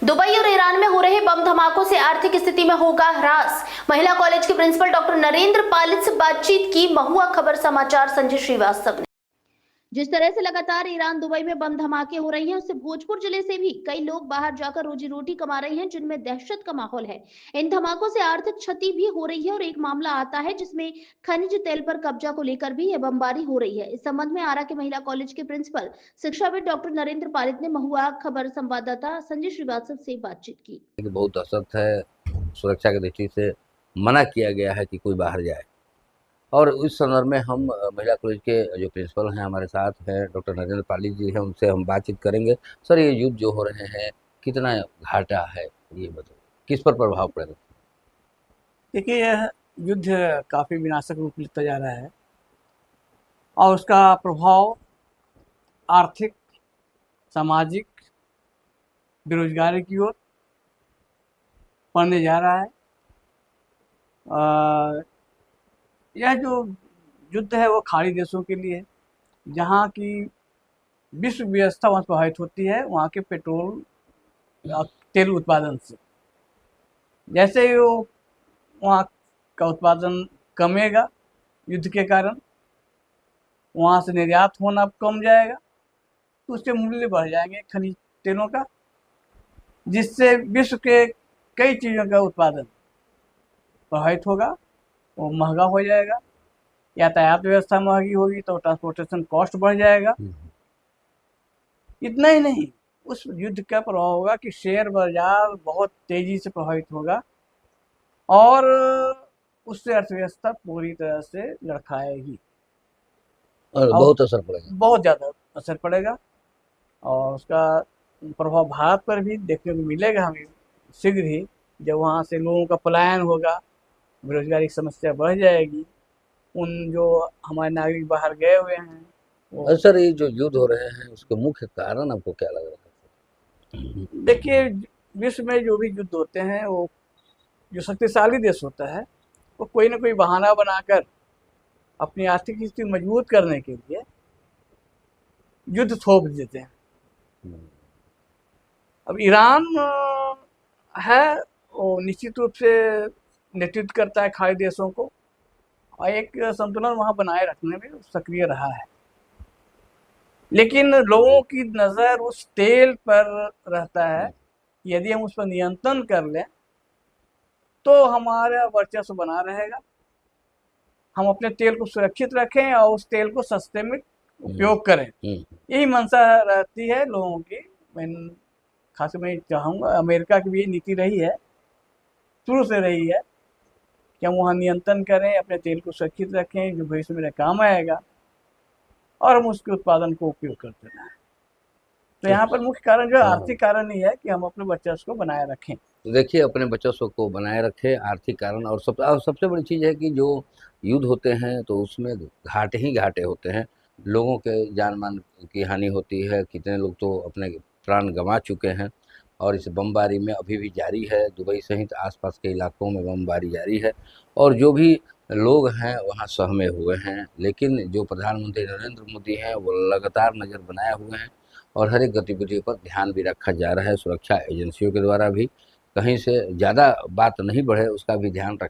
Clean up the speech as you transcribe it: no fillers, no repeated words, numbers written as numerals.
Dubai और Iran में हो रहे बम धमाकों से आर्थिक स्थिति में होगा ह्रास। महिला कॉलेज के प्रिंसिपल डॉक्टर नरेंद्र पालित से बातचीत की महुआ खबर समाचार संजय श्रीवास्तव ने। जिस तरह से लगातार ईरान दुबई में बम धमाके हो रही हैं, उससे भोजपुर जिले से भी कई लोग बाहर जाकर रोजी रोटी कमा रहे हैं, जिनमें दहशत का माहौल है। इन धमाकों से आर्थिक क्षति भी हो रही है और एक मामला आता है जिसमें खनिज तेल पर कब्जा को लेकर भी यह बमबारी हो रही है। इस संबंध में आरा के महिला कॉलेज के प्रिंसिपल शिक्षाविद डॉक्टर नरेंद्र पालित ने महुआ खबर संवाददाता संजय श्रीवास्तव से बातचीत की। बहुत दहशत है, सुरक्षा की दृष्टि से मना किया गया है कि कोई बाहर जाए। और इस संदर्भ में हम महिला कॉलेज के जो प्रिंसिपल हैं हमारे साथ हैं, डॉक्टर नरेंद्र पाली जी हैं, उनसे हम बातचीत करेंगे। सर, ये युद्ध जो हो रहे हैं कितना घाटा है, ये बताइए, किस पर प्रभाव पड़ेगा? देखिए, यह युद्ध काफ़ी विनाशक रूप लेता जा रहा है और उसका प्रभाव आर्थिक, सामाजिक, बेरोजगारी की ओर पड़ने जा रहा है। यह जो युद्ध है वो खाड़ी देशों के लिए है, जहाँ की विश्व व्यवस्था वहाँ प्रभावित होती है, वहाँ के पेट्रोल तेल उत्पादन से। जैसे ही वो वहाँ का उत्पादन कमेगा युद्ध के कारण, वहाँ से निर्यात होना कम जाएगा, तो उसके मूल्य बढ़ जाएंगे खनिज तेलों का, जिससे विश्व के कई चीज़ों का उत्पादन प्रभावित होगा, वो महंगा हो जाएगा। यातायात व्यवस्था महंगी होगी तो ट्रांसपोर्टेशन कॉस्ट बढ़ जाएगा। इतना ही नहीं, उस युद्ध का प्रभाव होगा कि शेयर बाजार बहुत तेजी से प्रभावित होगा और उससे अर्थव्यवस्था पूरी तरह से लड़खड़ाएगी और बहुत असर पड़ेगा, बहुत ज़्यादा असर पड़ेगा। और उसका प्रभाव भारत पर भी देखने को मिलेगा हमें शीघ्र ही, जब वहाँ से लोगों का पलायन होगा, बेरोजगारी की समस्या बढ़ जाएगी, उन जो हमारे नागरिक बाहर गए हुए हैं वो। सर, ये जो युद्ध हो रहे हैं उसके मुख्य कारण आपको क्या लग रहा है? देखिए, विश्व में जो भी युद्ध होते हैं, वो जो शक्तिशाली देश होता है वो कोई ना कोई बहाना बनाकर अपनी आर्थिक स्थिति मजबूत करने के लिए युद्ध थोप देते हैं। अब ईरान है, वो निश्चित रूप से नेतृत्व करता है खाड़ी देशों को और एक संतुलन वहाँ बनाए रखने में सक्रिय रहा है, लेकिन लोगों की नज़र उस तेल पर रहता है। यदि हम उस पर नियंत्रण कर लें तो हमारा वर्चस्व बना रहेगा, हम अपने तेल को सुरक्षित रखें और उस तेल को सस्ते में उपयोग करें। यही मंशा रहती है लोगों की। खासकर मैं चाहूँगा, अमेरिका की भी ये नीति रही है, शुरू से रही है, कि हम वहाँ नियंत्रण करें, अपने तेल को सुरक्षित रखें जो भविष्य में काम आएगा और हम उसके उत्पादन को उपयोग करते रहें। तो यहाँ पर मुख्य कारण जो आर्थिक कारण ही है कि हम अपने वर्चस्व को बनाए रखें। देखिए, अपने वर्चस्व को बनाए रखें, आर्थिक कारण। और सबसे बड़ी चीज़ है कि जो युद्ध होते हैं तो उसमें घाटे ही घाटे होते हैं, लोगों के जान माल की हानि होती है। कितने लोग तो अपने प्राण गंवा चुके हैं और इस बमबारी में अभी भी जारी है। दुबई सहित आसपास के इलाकों में बमबारी जारी है और जो भी लोग हैं वहाँ सहमे हुए हैं। लेकिन जो प्रधानमंत्री नरेंद्र मोदी हैं वो लगातार नज़र बनाए हुए हैं और हर एक गतिविधि पर ध्यान भी रखा जा रहा है। सुरक्षा एजेंसियों के द्वारा भी कहीं से ज़्यादा बात नहीं बढ़े उसका भी ध्यान रखा